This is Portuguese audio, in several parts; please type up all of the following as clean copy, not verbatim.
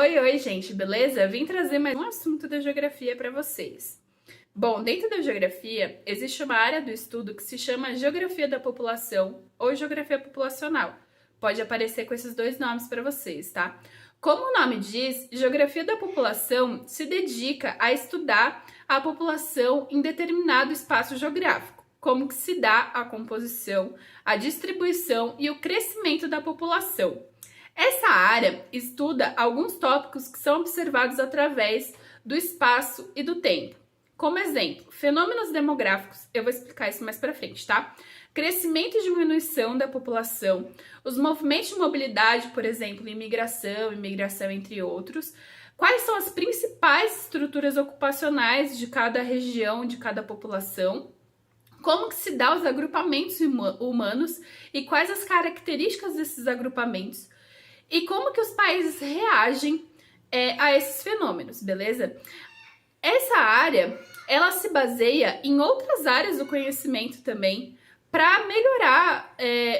Oi, gente, beleza? Vim trazer mais um assunto da geografia para vocês. Bom, dentro da geografia, existe uma área do estudo que se chama Geografia da População ou Geografia Populacional. Pode aparecer com esses dois nomes para vocês, tá? Como o nome diz, Geografia da População se dedica a estudar a população em determinado espaço geográfico, como que se dá a composição, a distribuição e o crescimento da população. Essa área estuda alguns tópicos que são observados através do espaço e do tempo. Como exemplo, fenômenos demográficos, eu vou explicar isso mais para frente, tá? Crescimento e diminuição da população, os movimentos de mobilidade, por exemplo, imigração, entre outros. Quais são as principais estruturas ocupacionais de cada região, de cada população? Como que se dá os agrupamentos humanos e quais as características desses agrupamentos? E como que os países reagem a esses fenômenos, beleza? Essa área, ela se baseia em outras áreas do conhecimento também para melhorar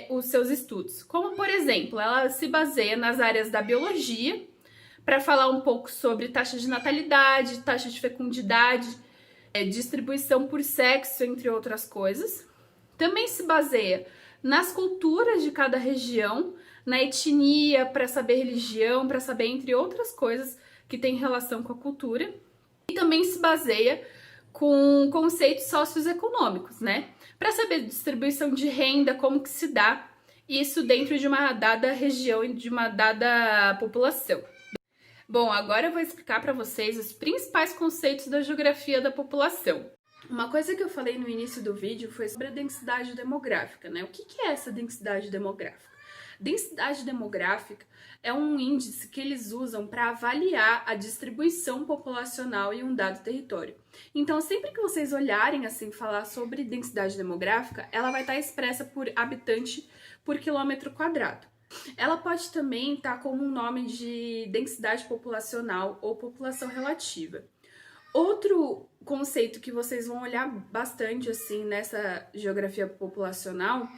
os seus estudos. Como, por exemplo, ela se baseia nas áreas da biologia, para falar um pouco sobre taxa de natalidade, taxa de fecundidade, distribuição por sexo, entre outras coisas. Também se baseia nas culturas de cada região, na etnia, para saber religião, para saber entre outras coisas que tem relação com a cultura. E também se baseia com conceitos socioeconômicos, né? Para saber distribuição de renda, como que se dá isso dentro de uma dada região e de uma dada população. Bom, agora eu vou explicar para vocês os principais conceitos da geografia da população. Uma coisa que eu falei no início do vídeo foi sobre a densidade demográfica, né? O que é essa densidade demográfica? Densidade demográfica é um índice que eles usam para avaliar a distribuição populacional em um dado território. Então, sempre que vocês olharem assim falar sobre densidade demográfica, ela vai estar expressa por habitante por quilômetro quadrado. Ela pode também estar como um nome de densidade populacional ou população relativa. Outro conceito que vocês vão olhar bastante assim nessa geografia populacional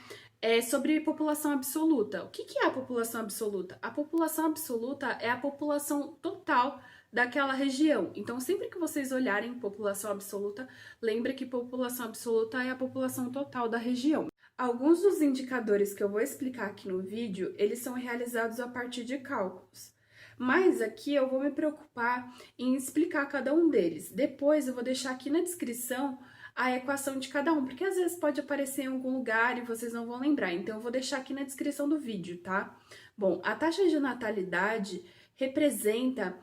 é sobre população absoluta. O que é a população absoluta? A população absoluta é a população total daquela região. Então, sempre que vocês olharem população absoluta, lembre que população absoluta é a população total da região. Alguns dos indicadores que eu vou explicar aqui no vídeo, eles são realizados a partir de cálculos. Mas aqui eu vou me preocupar em explicar cada um deles. Depois eu vou deixar aqui na descrição a equação de cada um, porque às vezes pode aparecer em algum lugar e vocês não vão lembrar. Então eu vou deixar aqui na descrição do vídeo, tá? Bom, a taxa de natalidade representa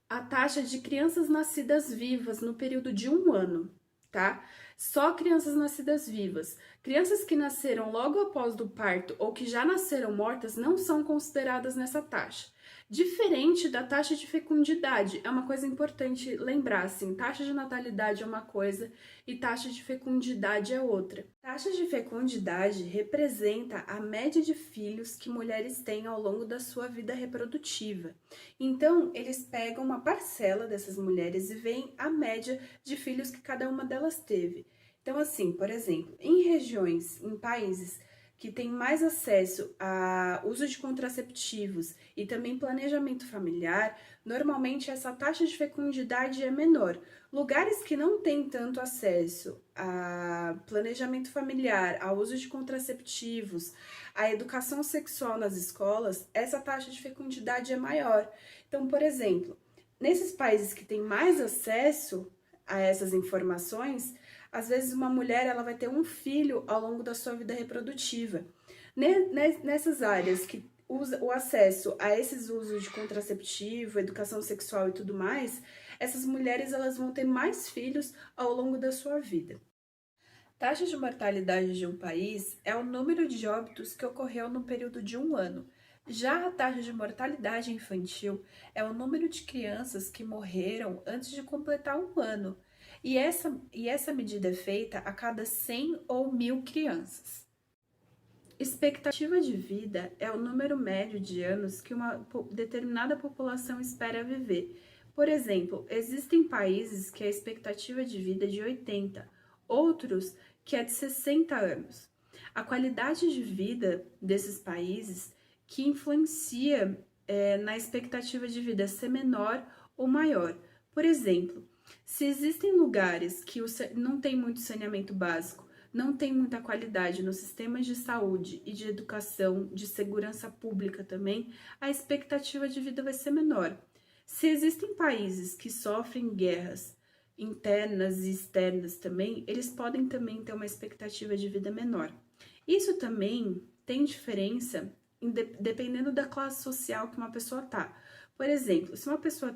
a taxa de crianças nascidas vivas no período de 1 ano, tá? Só crianças nascidas vivas. Crianças que nasceram logo após do parto ou que já nasceram mortas não são consideradas nessa taxa. Diferente da taxa de fecundidade, é uma coisa importante lembrar, assim, taxa de natalidade é uma coisa e taxa de fecundidade é outra. Taxa de fecundidade representa a média de filhos que mulheres têm ao longo da sua vida reprodutiva. Então, eles pegam uma parcela dessas mulheres e veem a média de filhos que cada uma delas teve. Então, assim, por exemplo, em regiões, em países que tem mais acesso a uso de contraceptivos e também planejamento familiar, normalmente essa taxa de fecundidade é menor. Lugares que não têm tanto acesso a planejamento familiar, a uso de contraceptivos, a educação sexual nas escolas, essa taxa de fecundidade é maior. Então, por exemplo, nesses países que têm mais acesso a essas informações, às vezes uma mulher ela vai ter um filho ao longo da sua vida reprodutiva. Nessas áreas que usa o acesso a esses usos de contraceptivo, educação sexual e tudo mais, essas mulheres elas vão ter mais filhos ao longo da sua vida. Taxa de mortalidade de um país é o número de óbitos que ocorreu no período de 1 ano. Já a taxa de mortalidade infantil é o número de crianças que morreram antes de completar 1 ano. E essa medida é feita a cada 100 ou 1000 crianças. Expectativa de vida é o número médio de anos que uma determinada população espera viver. Por exemplo, existem países que a expectativa de vida é de 80, outros que é de 60 anos. A qualidade de vida desses países que influencia na expectativa de vida ser menor ou maior. Por exemplo, se existem lugares que não tem muito saneamento básico, não tem muita qualidade nos sistemas de saúde e de educação, de segurança pública também, a expectativa de vida vai ser menor. Se existem países que sofrem guerras internas e externas também, eles podem também ter uma expectativa de vida menor. Isso também tem diferença dependendo da classe social que uma pessoa tá. Por exemplo, se uma pessoa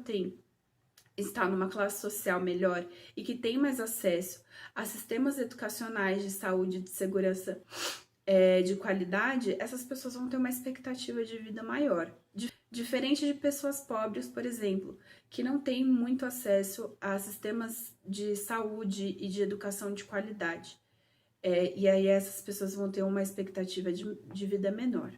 está numa classe social melhor e que tem mais acesso a sistemas educacionais de saúde e de segurança de qualidade, essas pessoas vão ter uma expectativa de vida maior. Diferente de pessoas pobres, por exemplo, que não têm muito acesso a sistemas de saúde e de educação de qualidade. E aí essas pessoas vão ter uma expectativa de vida menor.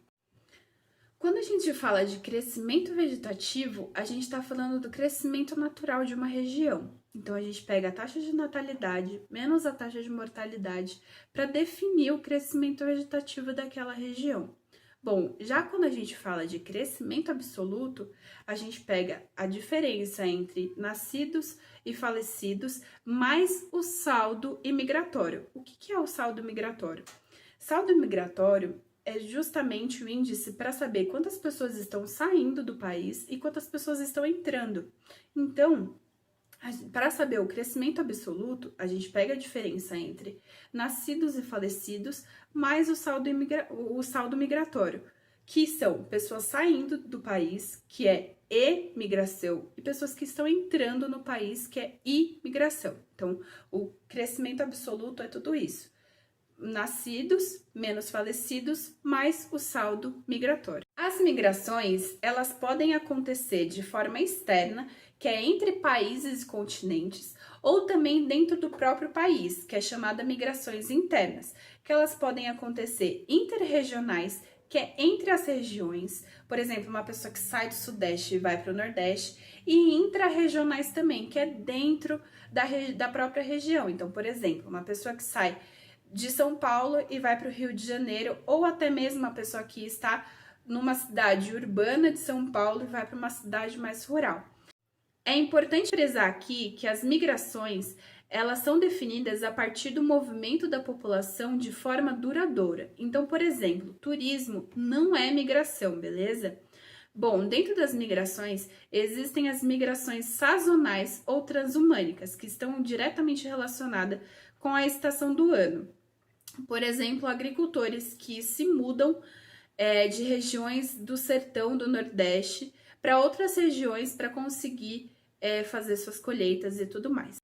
Quando a gente fala de crescimento vegetativo, a gente está falando do crescimento natural de uma região. Então, a gente pega a taxa de natalidade menos a taxa de mortalidade para definir o crescimento vegetativo daquela região. Bom, já quando a gente fala de crescimento absoluto, a gente pega a diferença entre nascidos e falecidos mais o saldo imigratório. O que é o saldo migratório? Saldo migratório é justamente o índice para saber quantas pessoas estão saindo do país e quantas pessoas estão entrando. Então, para saber o crescimento absoluto, a gente pega a diferença entre nascidos e falecidos mais o saldo migratório, que são pessoas saindo do país, que é emigração, e pessoas que estão entrando no país, que é imigração. Então, o crescimento absoluto é tudo isso. Nascidos menos falecidos, mais o saldo migratório. As migrações, elas podem acontecer de forma externa, que é entre países e continentes, ou também dentro do próprio país, que é chamada migrações internas, que elas podem acontecer interregionais, que é entre as regiões, por exemplo, uma pessoa que sai do Sudeste e vai para o Nordeste, e intrarregionais também, que é dentro da própria região. Então, por exemplo, uma pessoa que sai de São Paulo e vai para o Rio de Janeiro, ou até mesmo uma pessoa que está numa cidade urbana de São Paulo e vai para uma cidade mais rural. É importante frisar aqui que as migrações, elas são definidas a partir do movimento da população de forma duradoura. Então, por exemplo, turismo não é migração, beleza? Bom, dentro das migrações, existem as migrações sazonais ou transhumânicas, que estão diretamente relacionadas com a estação do ano. Por exemplo, agricultores que se mudam de regiões do sertão do Nordeste para outras regiões para conseguir fazer suas colheitas e tudo mais.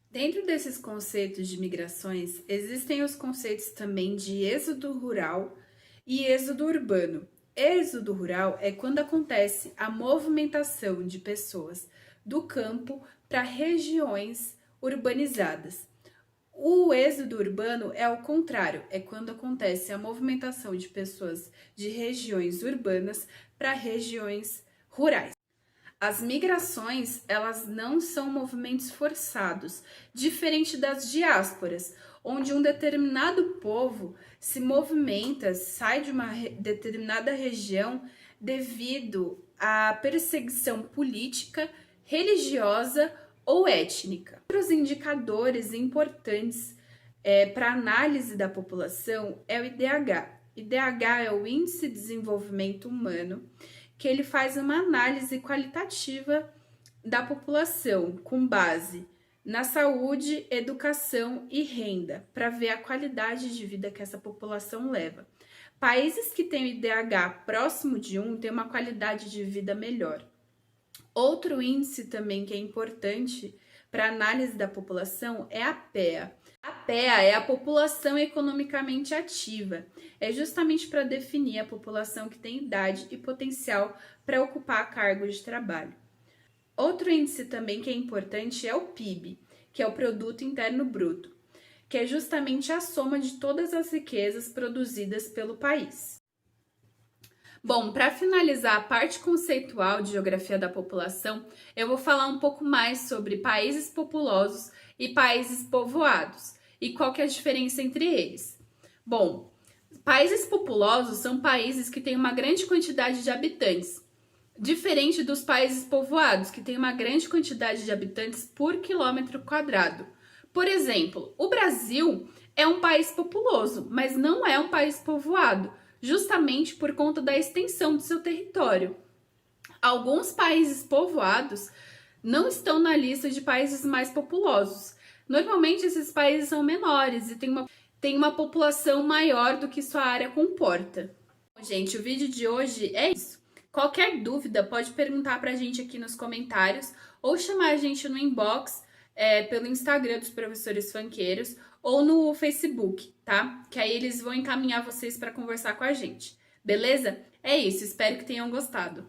Dentro desses conceitos de migrações, existem os conceitos também de êxodo rural e êxodo urbano. Êxodo rural é quando acontece a movimentação de pessoas do campo para regiões urbanizadas. O êxodo urbano é o contrário, é quando acontece a movimentação de pessoas de regiões urbanas para regiões rurais. As migrações, elas não são movimentos forçados, diferente das diásporas, onde um determinado povo se movimenta, sai de uma determinada região devido à perseguição política, religiosa ou étnica. Outros indicadores importantes para análise da população é o IDH. IDH é o Índice de Desenvolvimento Humano, que ele faz uma análise qualitativa da população com base na saúde, educação e renda, para ver a qualidade de vida que essa população leva. Países que têm o IDH próximo de 1 têm uma qualidade de vida melhor. Outro índice também que é importante para análise da população é a PEA. A PEA é a população economicamente ativa. É justamente para definir a população que tem idade e potencial para ocupar cargos de trabalho. Outro índice também que é importante é o PIB, que é o Produto Interno Bruto, que é justamente a soma de todas as riquezas produzidas pelo país. Bom, para finalizar a parte conceitual de geografia da população, eu vou falar um pouco mais sobre países populosos e países povoados e qual que é a diferença entre eles. Bom, países populosos são países que têm uma grande quantidade de habitantes. Diferente dos países povoados, que tem uma grande quantidade de habitantes por quilômetro quadrado. Por exemplo, o Brasil é um país populoso, mas não é um país povoado, justamente por conta da extensão do seu território. Alguns países povoados não estão na lista de países mais populosos. Normalmente, esses países são menores e têm uma população maior do que sua área comporta. Bom, gente, o vídeo de hoje é isso. Qualquer dúvida, pode perguntar pra gente aqui nos comentários ou chamar a gente no inbox pelo Instagram dos Professores Funkeiros ou no Facebook, tá? Que aí eles vão encaminhar vocês para conversar com a gente. Beleza? É isso, espero que tenham gostado.